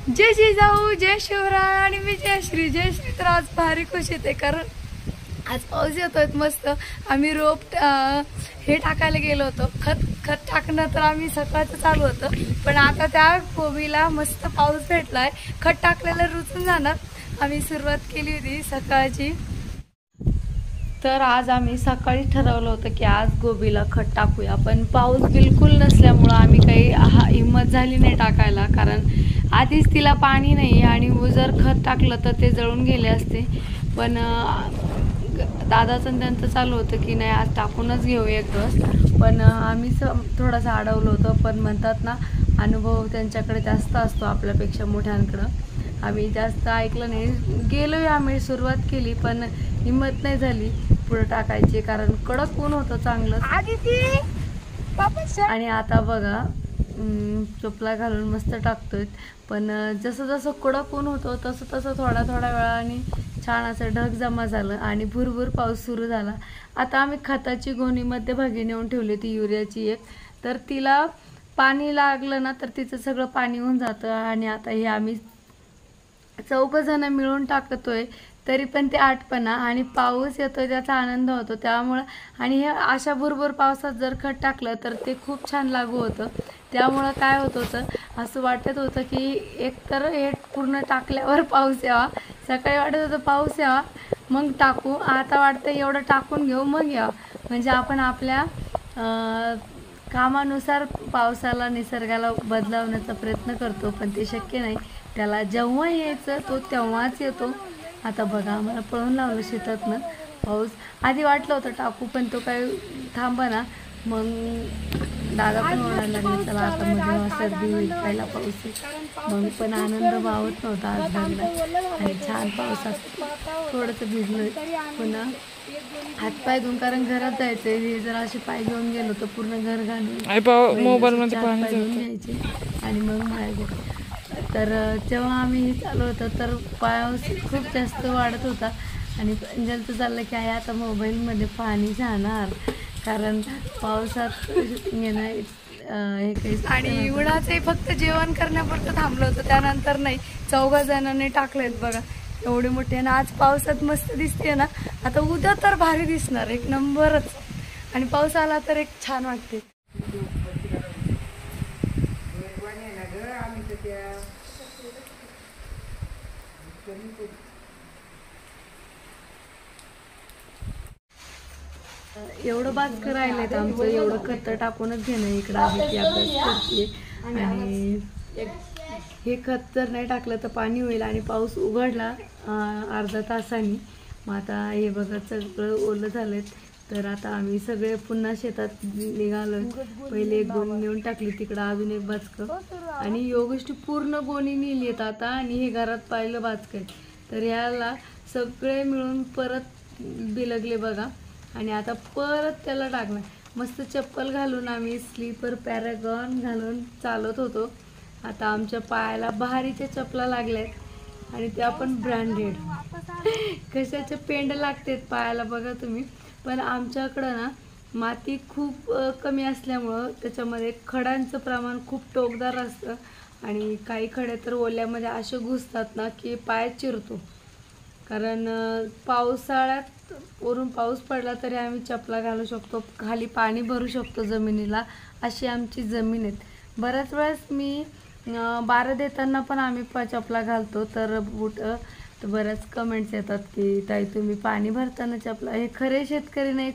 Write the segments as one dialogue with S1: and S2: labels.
S1: जय जिजाऊ, जय शिवराय आणि मी जयश्री. तर आज भारी खुश येते कारण आज पाऊस येतोय मस्त. आम्ही रोप हे टाकायला गेलो होतो, खत टाकणं तर आम्ही सकाळचं चालू होतं, पण आता त्या कोबीला मस्त पाऊस भेटलाय. खत टाकलेलं रुजून जाणार. आम्ही सुरुवात केली होती सकाळची. तर आज आम्ही सकाळी ठरवलं होतं की आज गोबीला खत टाकूया, पण पाऊस बिलकुल नसल्यामुळं आम्ही काही हिंमत झाली नाही टाकायला, कारण आधीच तिला पाणी नाही आणि जर खत टाकलं तर ते जळून गेले असते. पण दादाचं त्यांचं चालू होतं की नाही आज टाकूनच घेऊ एक दिवस, पण आम्ही थोडंसं अडवलं होतं. पण म्हणतात ना, अनुभव त्यांच्याकडे जास्त असतो आपल्यापेक्षा मोठ्यांकडं. आम्ही जास्त ऐकलं नाही, गेलोय आम्ही सुरुवात केली पण हिंमत नाही झाली पुढे टाकायची, कारण कडक ऊन होतं चांगलं. आणि आता बघा चपला घालून मस्त टाकतोय, पण जसं जसं कडक ऊन होतं तसं तसं थोड्या वेळाने छान असं ढग जमा झालं आणि भुरभुर पाऊस सुरू झाला. आता आम्ही खताची गोणी मध्यभागी नेऊन ठेवली ती युरियाची एक, तर तिला पाणी लागलं ना तर तिचं सगळं पाणी होऊन जातं. आणि आता हे आम्ही 4 जण मिळून टाकतोय, तरी पण ते आठपणा आणि पाऊस येतोय त्याचा आनंद होतो त्यामुळं. आणि हे अशा भुरभुर पावसात जर खत टाकलं तर ते खूप छान लागू होतं. त्यामुळं काय होत होतं, असं वाटत होतं की एकतर हे पूर्ण टाकल्यावर पाऊस यावा. सकाळी वाटत होतं पाऊस यावा मग टाकू, आता वाटतं एवढं टाकून घेऊ मग यावं, म्हणजे आपण आपल्या कामानुसार पावसाला निसर्गाला बदलावण्याचा प्रयत्न करतो, पण ते शक्य नाही. त्याला जेव्हा यायचं तो तेव्हाच येतो. आता बघा आम्हाला पळून लावलं शेतातनं पाऊस. आधी वाटलं होतं टाकू, पण तो काही थांबा ना. मग दादा पण ओरडायला लागले, चला आता मध्ये सर्दी होईल, पहिला पाऊस आहे. मग पण आनंद वावत नव्हता आज लागला आणि छान पावसात थोडंसं भिजलोय. पुन्हा हातपाय धुवून, कारण घरात जायचंय. हे जर असे पाय घेऊन गेलो तर पूर्ण घर घालून मोबाईलमध्ये पाय धुवून घ्यायचे आणि मग बाहेर. तर जेव्हा आम्ही चालू होतं तर पाऊस खूप जास्त वाढत होता आणि अंजलचं चाललं की आहे आता मोबाईलमध्ये पाणी जाणार, कारण पावसात येणं हे काही. आणि उन्हाचे फक्त जेवण करण्यापुरतं थांबलं होतं, त्यानंतर नाही. 4 जणांनी टाकलेत बघा एवढे मोठे. आणि आज पावसात मस्त दिसते ना. आता उद्या तर भारी दिसणार, एक नंबरच. आणि पाऊस आला तर एक छान वाटते. एवढं बाज करायला आमचं, एवढं खत टाकूनच घेणं इकडं आहे की अभ्यास करते. आणि हे खत जर नाही टाकलं तर पाणी होईल आणि पाऊस उघडला अर्धा तासाने. मग आता हे बघा सगळं ओलं झालंय, तर आता आम्ही सगळे पुन्हा शेतात निघालोय. पहिले एक गोणी नेऊन टाकली तिकडं, अजून एक बाचकं, आणि योगष्टी पूर्ण गोणी नेली आहेत आता. आणि हे घरात पाहिलं बाचकं, तर ह्याला सगळे मिळून परत बिलगले बघा. आणि आता परत त्याला टाकलं. मस्त चप्पल घालून आम्ही स्लीपर पॅरागॉन घालून चालत होतो. आता आमच्या पायाला भारीच्या चपला लागल्यात आणि त्या पण ब्रँडेड. कशाचे पेंड लागतात पायाला बघा तुम्ही. पण आमच्याकडं ना माती खूप कमी असल्यामुळं त्याच्यामध्ये खडांचं प्रमाण खूप टोकदार असतं आणि काही खडे तर ओल्यामध्ये असे घुसतात ना की पाय चिरतो. कारण पावसाळ्यात वरून पाऊस पडला तरी आम्ही चपला घालू शकतो, खाली पाणी भरू शकतो जमिनीला, अशी आमची जमीन आहेत. बऱ्याच वेळेस मी बारा देताना पण आम्ही चपला घालतो, तर बूट. तर बऱ्याच कमेंट्स येतात की ताई तुम्ही पाणी भरताना चपला. हे खरे शेतकरी नाही,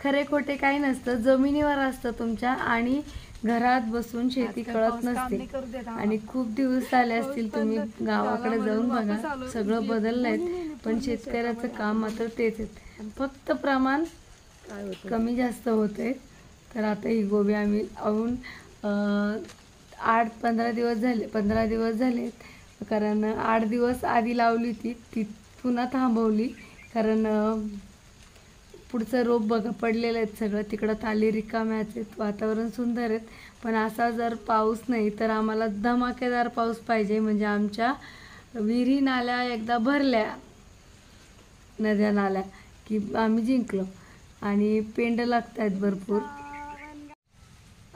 S1: खरे खोटे काही नसतं, जमिनीवर असतं तुमच्या. आणि घरात बसून शेती कळत नसते. आणि खूप दिवस झाले असतील तुम्ही गावाकडे जाऊन बघा, सगळं बदललंय, पण शेतकऱ्याचं काम मात्र तेच आहे, फक्त प्रमाण कमी जास्त होते. तर आता ही गोबी आम्ही आवून 15 दिवस झाले, कारण 8 दिवस आधी लावली ती पुन्हा थांबवली, कारण पुढचं रोप बघा पडलेलं आहेत सगळं. तिकडं ताली रिकाम्याच आहेत, वातावरण सुंदर आहेत. पण असा जर पाऊस नाही तर आम्हाला धमाकेदार पाऊस पाहिजे, म्हणजे आमच्या विहिरी नाल्या एकदा भरल्या, नद्या नाल्या, की आम्ही जिंकलो. आणि पेंड लागत आहेत भरपूर.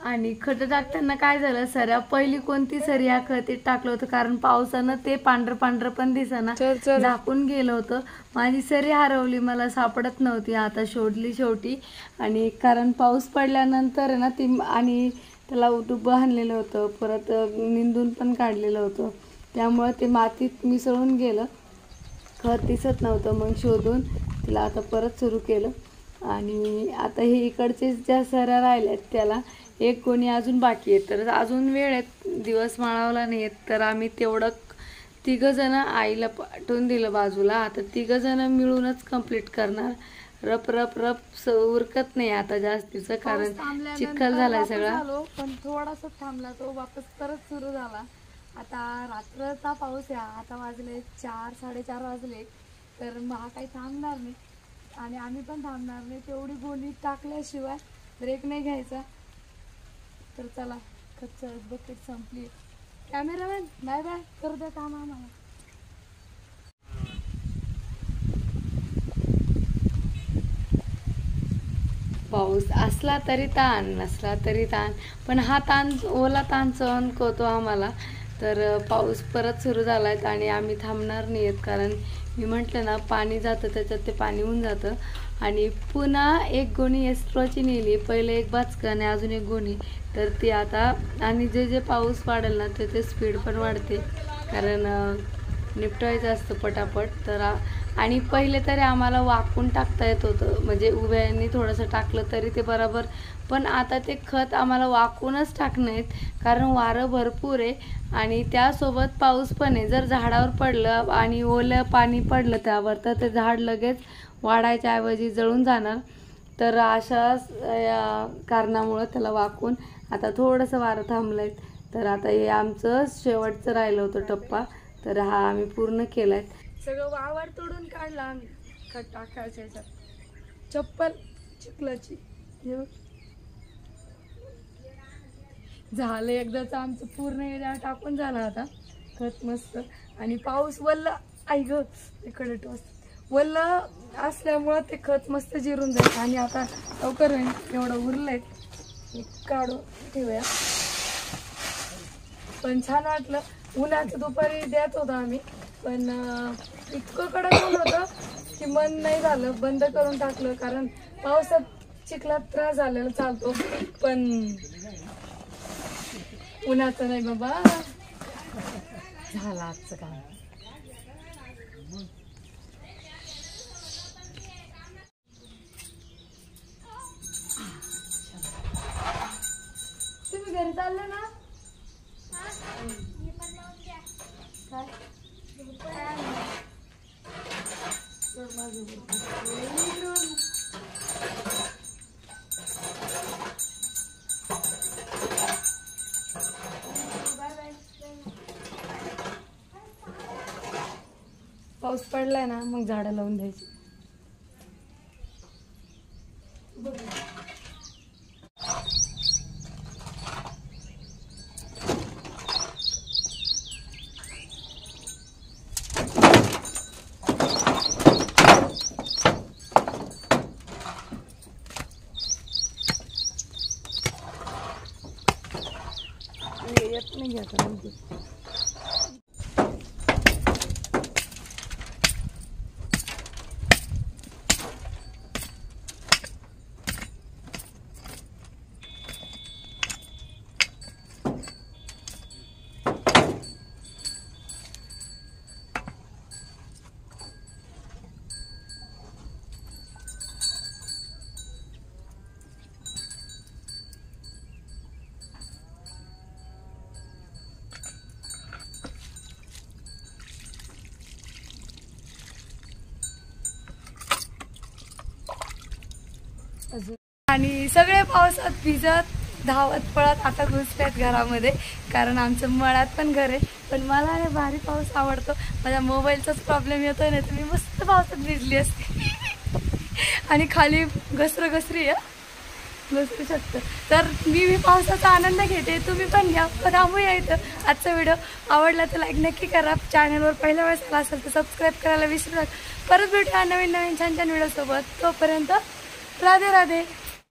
S1: आणि खत टाकताना काय झालं, सऱ्या पहिली कोणती सरी या खतीत टाकलं होतं, कारण पावसानं ते पांढरं पण दिसना झाकून गेलं होतं. माझी सरी हरवली, मला सापडत नव्हती. आता शोधली शेवटी. आणि कारण पाऊस पडल्यानंतर आहे ना ती, आणि त्याला उटुंब आणलेलं होतं, परत निंदून पण काढलेलं होतं, त्यामुळे ते मातीत मिसळून गेलं, खत दिसत नव्हतं. मग शोधून तिला आता परत सुरू केलं. आणि आता हे इकडचे ज्या सऱ्या राहिल्यात त्याला एक कोणी अजून बाकी आहे, तर अजून वेळ आहे, दिवस माळावला नाही आहेत. तर आम्ही तेवढं तिघंजण आईला पाठवून दिलं बाजूला. आता तिघंजण मिळूनच कंप्लीट करणार. रप रप रप उरकत नाही आता जास्तीचं, कारण चिखल झालाय सगळा. पण थोडासा थांबला तो, वापस परत सुरू झाला. आता रात्रचा पाऊस आहे, आता वाजले 4 साडेचार वाजले, तर हा काही थांबणार नाही आणि आम्ही पण थांबणार नाही. तेवढी गोणी टाकल्याशिवाय ब्रेक नाही घ्यायचा. तर चला, कच्चा बकेट संपली. कॅमेरामॅन बाय बाय, करू द्या काम आम्हाला. पाऊस असला तरी ताण, नसला तरी ताण, पण हा ताण, ओला ताण सहन करतो आम्हाला. तर पाऊस परत सुरू झाला आहे आणि आम्ही थांबणार नाही आहेत, कारण मी म्हटलं ना पाणी जातं त्याच्यात, ते पाणी होऊन जातं. आणि पुन्हा एक गोणी एक्स्ट्राची नेली, पहिले एक बाचका आणि अजून एक गोणी. तर ती आता, आणि जे जे पाऊस वाढेल ना ते स्पीड पण वाढते, कारण निपटवायचं असतं पटापट. तर आणि पहिले तरी आम्हाला वाकून टाकता येत होतं, म्हणजे उभ्यानी थोडंसं टाकलं तरी ते बरोबर. पण आता ते खत आम्हाला वाकूनच टाकणं आहेत, कारण वारं भरपूर आहे आणि त्यासोबत पाऊस पण आहे. जर झाडावर पडलं आणि ओलं पाणी पडलं त्यावर, तर ते झाड लगेच वाढायच्या ऐवजी जळून जाणार. तर अशा कारणामुळं त्याला वाकून आता थोडंसं वारं थांबलं आहे. तर आता हे आमचं शेवटचं राहिलं होतं टप्पा, तर हा आम्ही पूर्ण केला आहे. सगळं वावर तोडून काढला आम्ही खत टाकायच्या ह्याच्यात. चप्पल चिखलाची झालं एकदाच आमचं पूर्ण एरिया टाकून झाला आता खत मस्त. आणि पाऊस वल्ल, आई ग इकडे टोस, वल्ल असल्यामुळं ते खत मस्त जिरून जाईल. आणि आता लवकर एवढं उरलंय, काढून ठेवूया. पण छान वाटलं. उन्हाचं दुपारी देत होतं आम्ही, पण इतकं कडक ऊन होतं की मन नाही झालं, बंद करून टाकलं. कारण पावसात चिखलात त्रास झालेला चालतो, पण उन्हाचं नाही बाबा. झालं आजचं काम. तुम्ही घरी चालले ना? काय पाऊस पडलाय ना, मग झाडं लावून द्यायची. येत नाही आता म्हणजे. आणि सगळे पावसात भिजत धावत पळत आता घुसल्यात घरामध्ये, कारण आमचं मळ्यात पण घर आहे. पण मला ना भारी पाऊस आवडतो. माझ्या मोबाईलचाच प्रॉब्लेम येतोय, नाही तर मी मस्त पावसात भिजली असते. आणि खाली घसरी घसरू शकतं. तर मी पावसाचा आनंद घेते, तुम्ही पण घ्या. थांबूया इथं. आजचा व्हिडिओ आवडला तर लाईक नक्की करा. चॅनलवर पहिल्या वेळेस आला असेल तर सबस्क्राईब करायला विसरू नका. परत भेटूया नवीन छान छान व्हिडिओसोबत. तोपर्यंत राधे राधे.